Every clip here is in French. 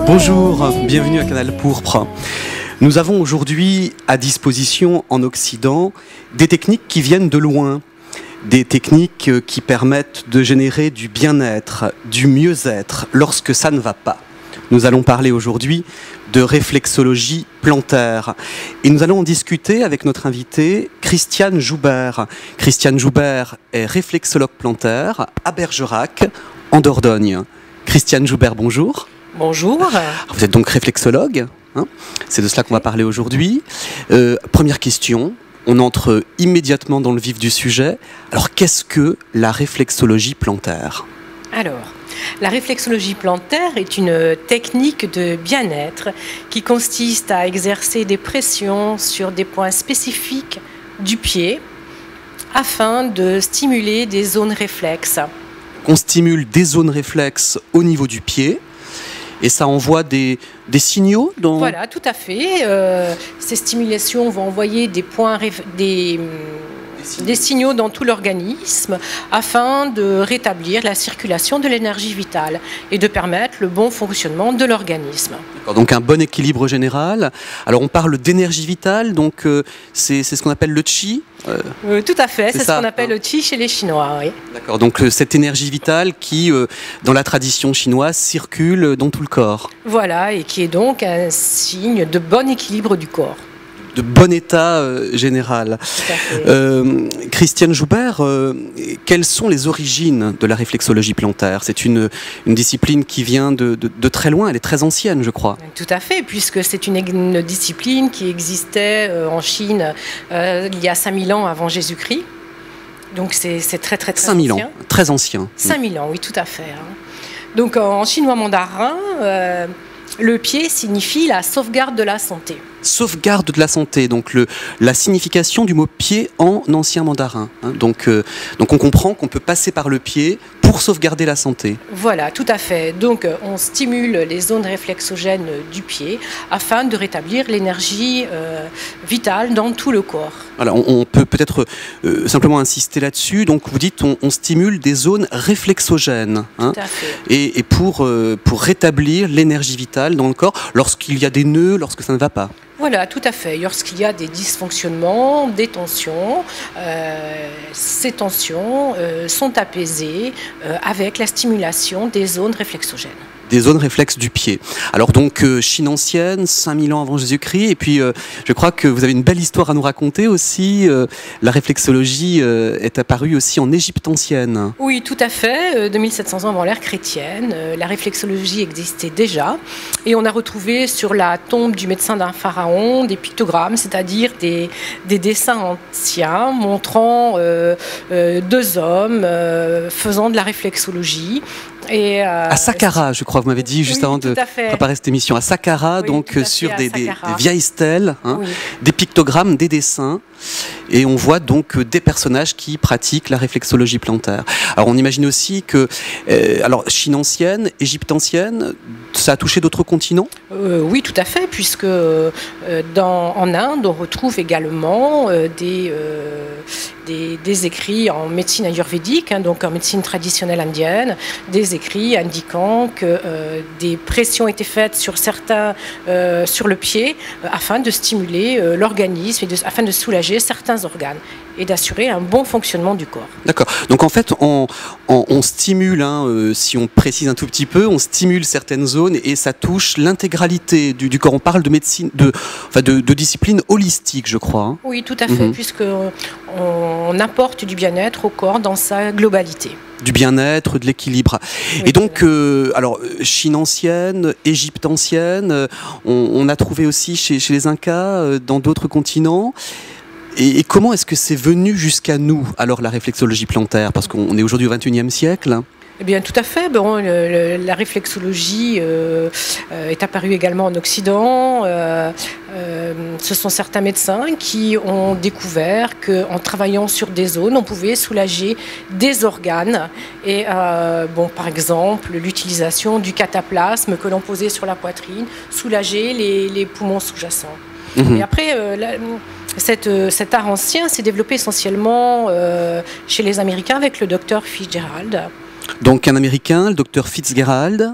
Bonjour, bienvenue à Canal Pourpre. Nous avons aujourd'hui à disposition en Occident des techniques qui viennent de loin, des techniques qui permettent de générer du bien-être, du mieux-être lorsque ça ne va pas. Nous allons parler aujourd'hui de réflexologie plantaire et nous allons en discuter avec notre invitée Christiane Joubert. Christiane Joubert est réflexologue plantaire à Bergerac, en Dordogne. Christiane Joubert, bonjour. Bonjour. Vous êtes donc réflexologue, hein, c'est de cela qu'on va parler aujourd'hui. Première question, on entre immédiatement dans le vif du sujet. Alors qu'est-ce que la réflexologie plantaire ? Alors, la réflexologie plantaire est une technique de bien-être qui consiste à exercer des pressions sur des points spécifiques du pied afin de stimuler des zones réflexes. On stimule des zones réflexes au niveau du pied et ça envoie des signaux dans... Voilà, tout à fait. Ces stimulations vont envoyer des points, des signaux dans tout l'organisme afin de rétablir la circulation de l'énergie vitale et de permettre le bon fonctionnement de l'organisme. Donc un bon équilibre général. Alors on parle d'énergie vitale, donc c'est ce qu'on appelle le qi. Tout à fait, c'est ce qu'on appelle le qi chez les Chinois. Oui. D'accord, donc cette énergie vitale qui, dans la tradition chinoise, circule dans tout le corps. Voilà, et qui est donc un signe de bon équilibre du corps. De bon état général. Christiane Joubert, quelles sont les origines de la réflexologie plantaire ? C'est une discipline qui vient de très loin, elle est très ancienne, je crois. Tout à fait, puisque c'est une discipline qui existait en Chine il y a 5000 ans avant Jésus-Christ. Donc c'est très 5000 ancien. Ans, très ancien. 5000 ans, oui, tout à fait. Donc en chinois mandarin, le pied signifie la sauvegarde de la santé. Sauvegarde de la santé, donc la signification du mot pied en ancien mandarin. Hein. Donc on comprend qu'on peut passer par le pied pour sauvegarder la santé. Voilà, tout à fait. Donc on stimule les zones réflexogènes du pied afin de rétablir l'énergie vitale dans tout le corps. Voilà, on peut peut-être simplement insister là-dessus. Donc vous dites on stimule des zones réflexogènes. Hein, tout à fait. Et pour rétablir l'énergie vitale dans le corps lorsqu'il y a des nœuds, lorsque ça ne va pas. Voilà, tout à fait. Lorsqu'il y a des dysfonctionnements, des tensions, ces tensions sont apaisées avec la stimulation des zones réflexogènes. Des zones réflexes du pied. Alors donc Chine ancienne, 5000 ans avant Jésus-Christ, et puis je crois que vous avez une belle histoire à nous raconter aussi. La réflexologie est apparue aussi en Égypte ancienne. Oui, tout à fait. 2700 ans avant l'ère chrétienne, la réflexologie existait déjà, et on a retrouvé sur la tombe du médecin d'un pharaon des pictogrammes, c'est-à-dire des dessins anciens montrant deux hommes faisant de la réflexologie. Et à Saqqara, je crois, vous m'avez dit juste avant de préparer cette émission, à Saqqara, oui, donc sur des vieilles stèles, hein, oui. Des pictogrammes, des dessins, et on voit donc des personnages qui pratiquent la réflexologie plantaire. Alors on imagine aussi que, alors Chine ancienne, Égypte ancienne, ça a touché d'autres continents ? Oui, tout à fait, puisque en Inde, on retrouve également des écrits en médecine ayurvédique, hein, donc en médecine traditionnelle indienne, des écrits indiquant que des pressions étaient faites sur le pied afin de stimuler l'organisme et afin de soulager certains organes et d'assurer un bon fonctionnement du corps. D'accord. Donc en fait, on stimule, hein, si on précise un tout petit peu, on stimule certaines zones et ça touche l'intégralité du corps. On parle de médecine, de discipline holistique, je crois. Hein. Oui, tout à fait, puisqu'on apporte du bien-être au corps dans sa globalité. Du bien-être, de l'équilibre. Oui, et donc, alors, Chine ancienne, Égypte ancienne, on a trouvé aussi chez les Incas, dans d'autres continents. Et comment est-ce que c'est venu jusqu'à nous, alors, la réflexologie plantaire ? Parce qu'on est aujourd'hui au XXIe siècle. Eh bien, tout à fait. Bon, la réflexologie est apparue également en Occident. Ce sont certains médecins qui ont découvert qu'en travaillant sur des zones, on pouvait soulager des organes. Et par exemple, l'utilisation du cataplasme que l'on posait sur la poitrine, soulager les poumons sous-jacents. Et après, cet art ancien s'est développé essentiellement chez les Américains avec le docteur Fitzgerald. Donc un Américain, le docteur Fitzgerald,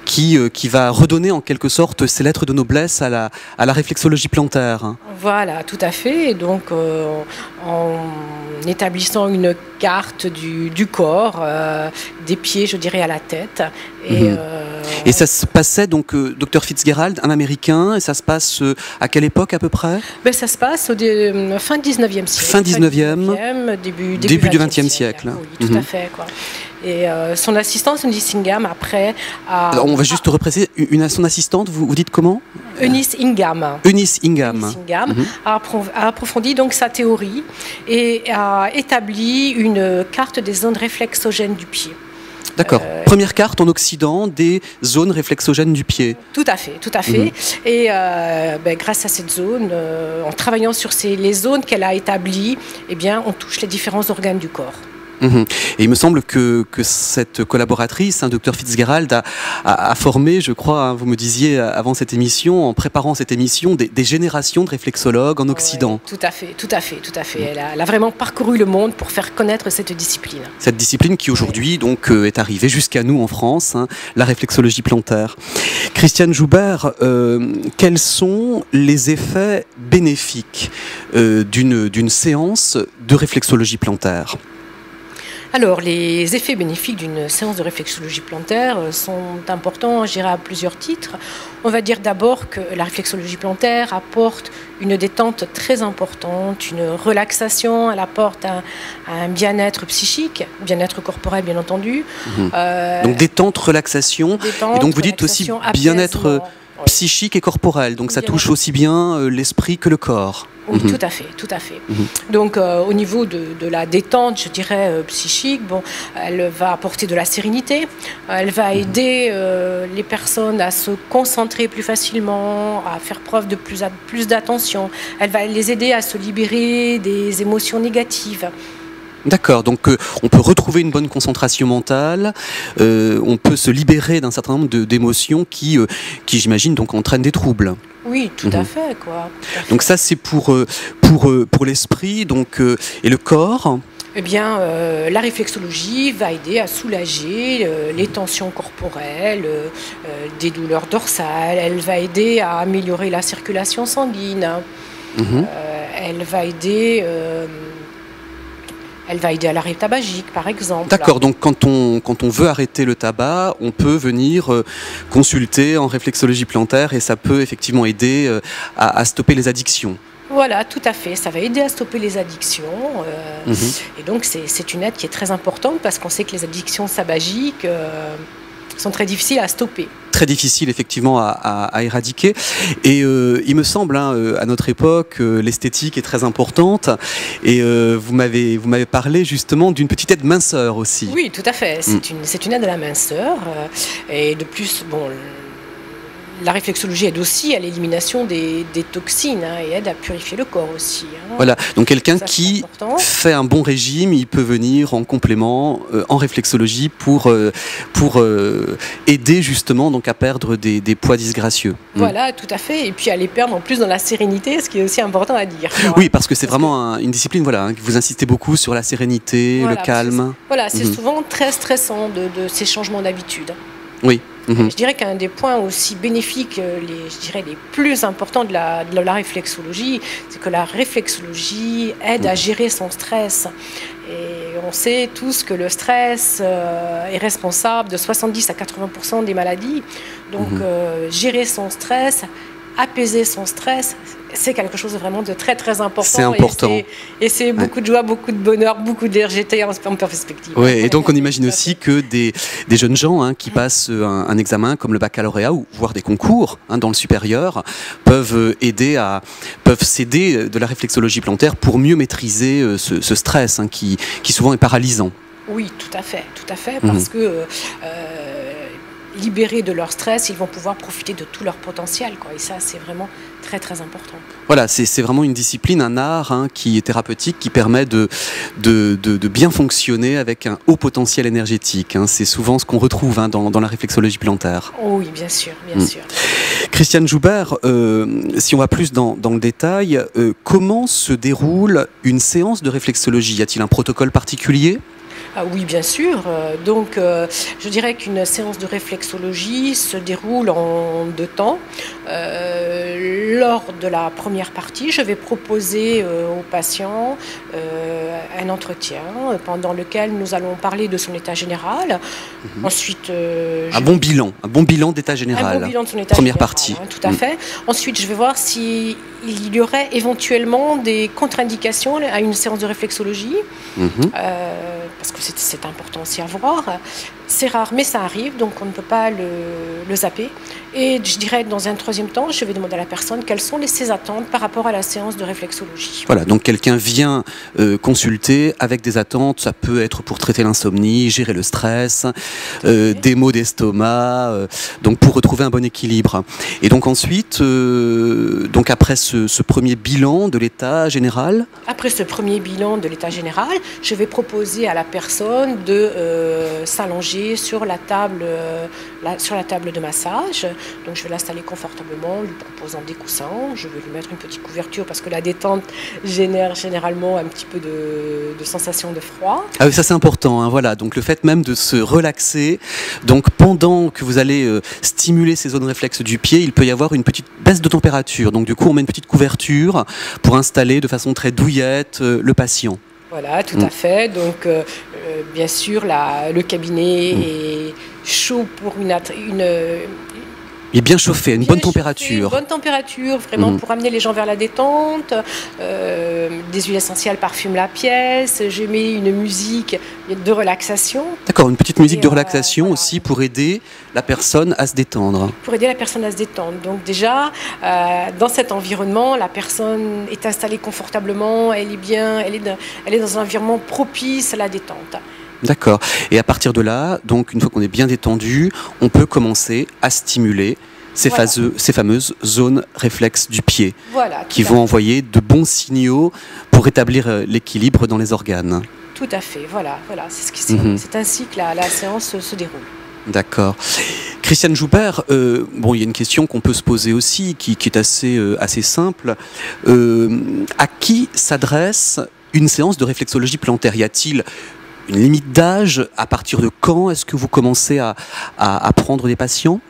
qui va redonner en quelque sorte ses lettres de noblesse à la réflexologie plantaire. Voilà, tout à fait. Et donc, en établissant une carte du corps, des pieds, je dirais, à la tête. Et ça se passait donc, Dr Fitzgerald, un Américain, et ça se passe à quelle époque à peu près? Ben, ça se passe au fin 19e siècle. Fin 19e, début du 20e siècle. Oui, tout à fait, quoi. Et son assistante, Eunice Ingham, après... Alors, on va juste repréciser, son assistante, vous dites comment? Eunice Ingham. Eunice Ingham. A approfondi donc sa théorie et a établi une carte des zones réflexogènes du pied. D'accord. Première carte en Occident des zones réflexogènes du pied. Tout à fait, tout à fait. Et grâce à cette zone, en travaillant sur les zones qu'elle a établies, eh bien, on touche les différents organes du corps. Et il me semble que cette collaboratrice, Dr Fitzgerald, a formé, je crois, vous me disiez avant cette émission, en préparant cette émission, des générations de réflexologues en Occident. Ouais, tout à fait, tout à fait, tout à fait. Elle a vraiment parcouru le monde pour faire connaître cette discipline. Cette discipline qui aujourd'hui donc est arrivée jusqu'à nous en France, la réflexologie plantaire. Christiane Joubert, quels sont les effets bénéfiques d'une séance de réflexologie plantaire ? Alors, les effets bénéfiques d'une séance de réflexologie plantaire sont importants, je dirais, à plusieurs titres. On va dire d'abord que la réflexologie plantaire apporte une détente très importante, une relaxation, elle apporte un bien-être psychique, bien-être corporel bien entendu. Donc détente, relaxation, et donc vous dites aussi bien-être psychique et corporel, donc ça touche aussi bien l'esprit que le corps. Oui, tout à fait, tout à fait. Donc, au niveau de la détente, je dirais, psychique, bon, elle va apporter de la sérénité, elle va aider les personnes à se concentrer plus facilement, à faire preuve de plus d'attention, elle va les aider à se libérer des émotions négatives. D'accord, donc on peut retrouver une bonne concentration mentale, on peut se libérer d'un certain nombre d'émotions qui j'imagine, donc entraînent des troubles. Oui, tout à fait, quoi. Donc ça, c'est pour l'esprit, donc et le corps. Eh bien, la réflexologie va aider à soulager les tensions corporelles, des douleurs dorsales. Elle va aider à améliorer la circulation sanguine. Elle va aider à l'arrêt tabagique, par exemple. D'accord, donc quand on veut arrêter le tabac, on peut venir consulter en réflexologie plantaire et ça peut effectivement aider à stopper les addictions. Voilà, tout à fait. Ça va aider à stopper les addictions. Et donc, c'est une aide qui est très importante parce qu'on sait que les addictions tabagiques sont très difficiles à stopper. Très difficile effectivement à éradiquer, et il me semble à notre époque l'esthétique est très importante, et vous m'avez parlé justement d'une petite aide minceur aussi. Oui, tout à fait, c'est une aide à la minceur, et de plus, bon, la réflexologie aide aussi à l'élimination des toxines et aide à purifier le corps aussi. Voilà, donc quelqu'un qui fait un bon régime, il peut venir en complément en réflexologie pour aider justement donc à perdre des poids disgracieux. Voilà, tout à fait, et puis à les perdre en plus dans la sérénité, ce qui est aussi important à dire. Oui, parce que c'est vraiment une discipline, voilà, vous insistez beaucoup sur la sérénité, le calme. Voilà, c'est souvent très stressant de ces changements d'habitude. Oui. Je dirais qu'un des points aussi bénéfiques, les plus importants de la réflexologie, c'est que la réflexologie aide à gérer son stress. Et on sait tous que le stress est responsable de 70 à 80% des maladies. Donc gérer son stress, apaiser son stress, c'est quelque chose de vraiment de très très important. C'est important. Et c'est beaucoup de joie, beaucoup de bonheur, beaucoup de légèreté en perspective. Oui, et donc on imagine aussi que des jeunes gens qui passent un examen comme le baccalauréat ou voire des concours dans le supérieur peuvent s'aider de la réflexologie plantaire pour mieux maîtriser ce stress qui souvent est paralysant. Oui, tout à fait, parce que libérés de leur stress, ils vont pouvoir profiter de tout leur potentiel, quoi. Et ça, c'est vraiment très très important. Voilà, c'est vraiment une discipline, un art qui est thérapeutique, qui permet de bien fonctionner avec un haut potentiel énergétique. C'est souvent ce qu'on retrouve dans la réflexologie plantaire. Oui, bien sûr, bien sûr. Christiane Joubert, si on va plus dans le détail, comment se déroule une séance de réflexologie? Y a-t-il un protocole particulier? Ah oui, bien sûr. Donc, je dirais qu'une séance de réflexologie se déroule en 2 temps. Lors de la première partie, je vais proposer au patient un entretien pendant lequel nous allons parler de son état général. Ensuite, un bon bilan d'état général. Un bon bilan de son état première général, partie. Hein, tout à fait. Ensuite, je vais voir s'il y aurait éventuellement des contre-indications à une séance de réflexologie. Parce que c'est important aussi à voir. C'est rare, mais ça arrive, donc on ne peut pas le zapper. Et je dirais, dans un 3e temps, je vais demander à la personne quelles sont ses attentes par rapport à la séance de réflexologie. Voilà, donc quelqu'un vient consulter avec des attentes, ça peut être pour traiter l'insomnie, gérer le stress, des maux d'estomac, donc pour retrouver un bon équilibre. Et donc ensuite, donc après ce premier bilan de l'état général. Après ce premier bilan de l'état général, je vais proposer à la personne de s'allonger sur la table de massage. Donc je vais l'installer confortablement, lui proposant des coussins. Je vais lui mettre une petite couverture parce que la détente génère généralement un petit peu de sensation de froid. Ah oui, ça c'est important, hein, voilà. Donc le fait même de se relaxer, donc pendant que vous allez stimuler ces zones réflexes du pied, il peut y avoir une petite baisse de température. Donc du coup on met une petite couverture pour installer de façon très douillette le patient. Voilà, tout à fait. Donc, bien sûr, le cabinet est chaud pour il est bien chauffé, une bonne température. Une bonne température, vraiment pour amener les gens vers la détente. Des huiles essentielles parfument la pièce. Je mets une musique de relaxation. D'accord, une petite musique de relaxation voilà. Aussi pour aider la personne à se détendre. Pour aider la personne à se détendre. Donc déjà, dans cet environnement, la personne est installée confortablement, elle est dans un environnement propice à la détente. D'accord. Et à partir de là, donc une fois qu'on est bien détendu, on peut commencer à stimuler ces fameuses zones réflexes du pied, qui vont envoyer de bons signaux pour rétablir l'équilibre dans les organes. Tout à fait, voilà, c'est ainsi que la séance se déroule. D'accord. Christiane Joubert, bon, il y a une question qu'on peut se poser aussi, qui est assez simple. À qui s'adresse une séance de réflexologie plantaire? Y a-t-il une limite d'âge? À partir de quand est-ce que vous commencez à prendre des patients?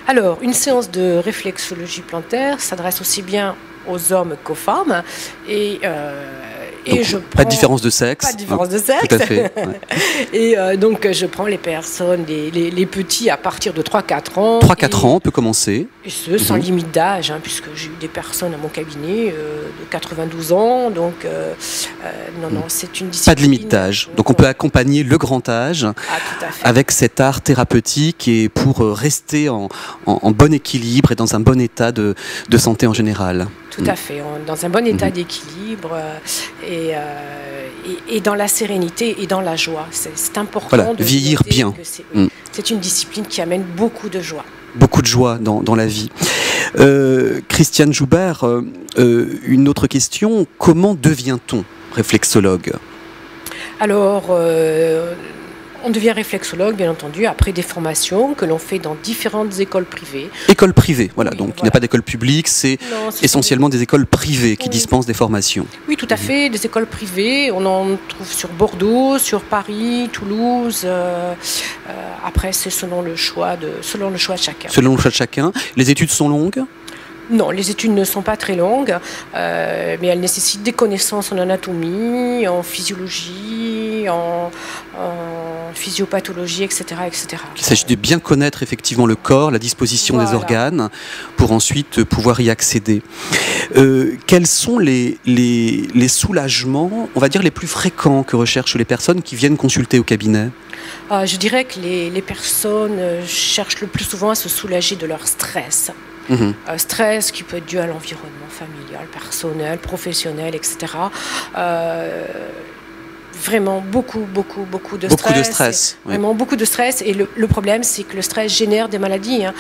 Alors, une séance de réflexologie plantaire s'adresse aussi bien aux hommes qu'aux femmes. Pas de différence de sexe. Pas de différence de sexe. Tout à fait. Ouais. Et donc, je prends les personnes, les petits à partir de 3-4 ans. 3-4 ans, on peut commencer. Et ce, sans limite d'âge, hein, puisque j'ai eu des personnes à mon cabinet de 92 ans. Donc, non, c'est une discipline. Pas de limite d'âge. Donc, on peut accompagner le grand âge avec cet art thérapeutique et pour rester en bon équilibre et dans un bon état de santé en général. Tout à fait, dans un bon état d'équilibre et dans la sérénité et dans la joie. C'est important de vieillir bien. C'est une discipline qui amène beaucoup de joie. Beaucoup de joie dans la vie. Christiane Joubert, une autre question, comment devient-on réflexologue? Alors, on devient réflexologue, bien entendu, après des formations que l'on fait dans différentes écoles privées. Écoles privées, voilà. Donc il n'y a pas d'école publique, c'est essentiellement des écoles privées qui dispensent des formations. Oui, tout à fait, des écoles privées. On en trouve sur Bordeaux, sur Paris, Toulouse. Après, c'est selon le choix de chacun. Selon le choix de chacun. Les études sont longues? Non, les études ne sont pas très longues, mais elles nécessitent des connaissances en anatomie, en physiologie, en physiopathologie, etc., etc. Il s'agit de bien connaître effectivement le corps, la disposition des organes, pour ensuite pouvoir y accéder. Quels sont les soulagements, on va dire, les plus fréquents que recherchent les personnes qui viennent consulter au cabinet? Je dirais que les personnes cherchent le plus souvent à se soulager de leur stress. Stress qui peut être dû à l'environnement familial, personnel, professionnel, etc. Vraiment beaucoup de stress. Beaucoup de stress. Vraiment beaucoup de stress. Et le problème, c'est que le stress génère des maladies. Hein.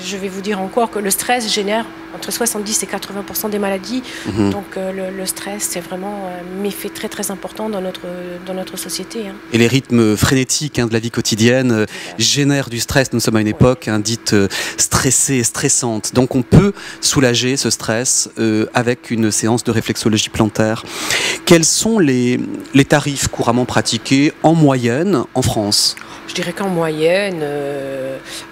je vais vous dire encore que le stress génère entre 70 et 80% des maladies. Donc le stress, c'est vraiment un méfait très très important dans notre société. Et les rythmes frénétiques de la vie quotidienne génèrent du stress. Nous sommes à une époque dite stressée, stressante. Donc on peut soulager ce stress avec une séance de réflexologie plantaire. Quels sont les tarifs couramment pratiqués en moyenne en France ? Je dirais qu'en moyenne,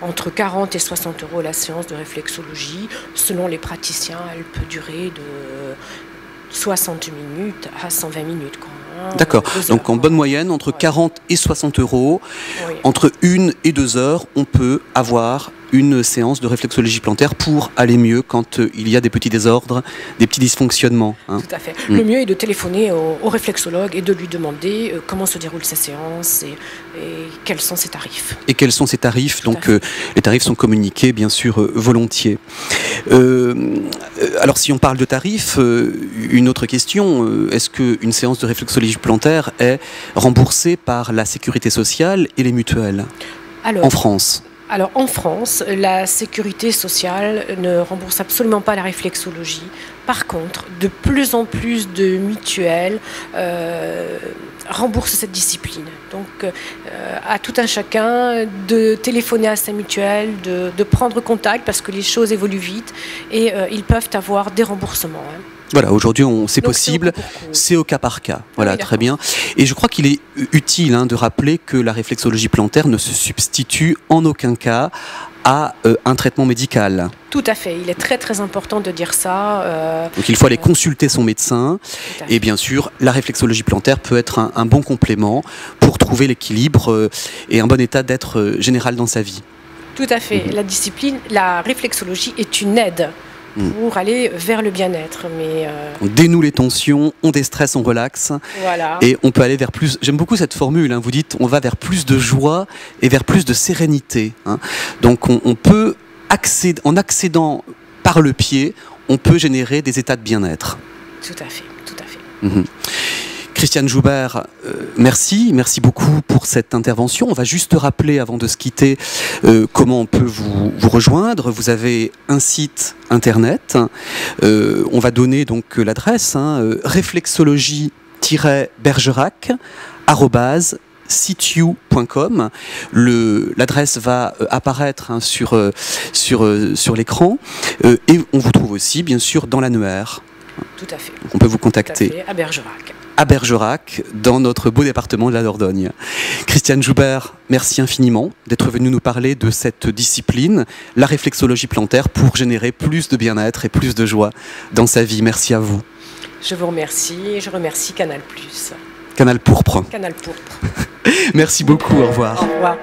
entre 40 et 60 euros la séance de réflexologie. Selon les praticiens, elle peut durer de 60 minutes à 120 minutes. D'accord. Donc en bonne moyenne, entre 40 et 60 euros, entre 1 et 2 heures, on peut avoir une séance de réflexologie plantaire pour aller mieux quand il y a des petits désordres, des petits dysfonctionnements. Tout à fait. Le mieux est de téléphoner au réflexologue et de lui demander comment se déroule sa séance et quels sont ses tarifs. Et quels sont ses tarifs ? Donc les tarifs sont communiqués bien sûr volontiers. Alors si on parle de tarifs, une autre question, est-ce qu'une séance de réflexologie plantaire est remboursée par la sécurité sociale et les mutuelles en France ? Alors en France, la sécurité sociale ne rembourse absolument pas la réflexologie. Par contre, de plus en plus de mutuelles remboursent cette discipline. Donc à tout un chacun de téléphoner à sa mutuelle, de prendre contact parce que les choses évoluent vite et ils peuvent avoir des remboursements. Voilà, aujourd'hui c'est possible, c'est au cas par cas. Voilà, oui, très bien. Et je crois qu'il est utile de rappeler que la réflexologie plantaire ne se substitue en aucun cas à un traitement médical. Tout à fait, il est très très important de dire ça. Donc il faut aller consulter son médecin et bien sûr la réflexologie plantaire peut être un bon complément pour trouver l'équilibre et un bon état d'être général dans sa vie. Tout à fait, la réflexologie est une aide pour aller vers le bien-être. On dénoue les tensions, on déstresse, on relaxe. Voilà. Et on peut aller vers plus... J'aime beaucoup cette formule, vous dites on va vers plus de joie et vers plus de sérénité. Donc on peut, en accédant par le pied, on peut générer des états de bien-être. Tout à fait, tout à fait. Christiane Joubert, merci beaucoup pour cette intervention. On va juste rappeler avant de se quitter comment on peut vous rejoindre. Vous avez un site internet, on va donner donc l'adresse, réflexologie-bergerac@situ.com. L'adresse va apparaître sur l'écran et on vous trouve aussi bien sûr dans l'annuaire. Tout à fait. Donc on peut vous contacter. Tout à fait, à Bergerac, dans notre beau département de la Dordogne. Christiane Joubert, merci infiniment d'être venue nous parler de cette discipline, la réflexologie plantaire, pour générer plus de bien-être et plus de joie dans sa vie. Merci à vous. Je vous remercie et je remercie Canal+. Canal Pourpre. Canal Pourpre. Merci beaucoup, au revoir. Au revoir.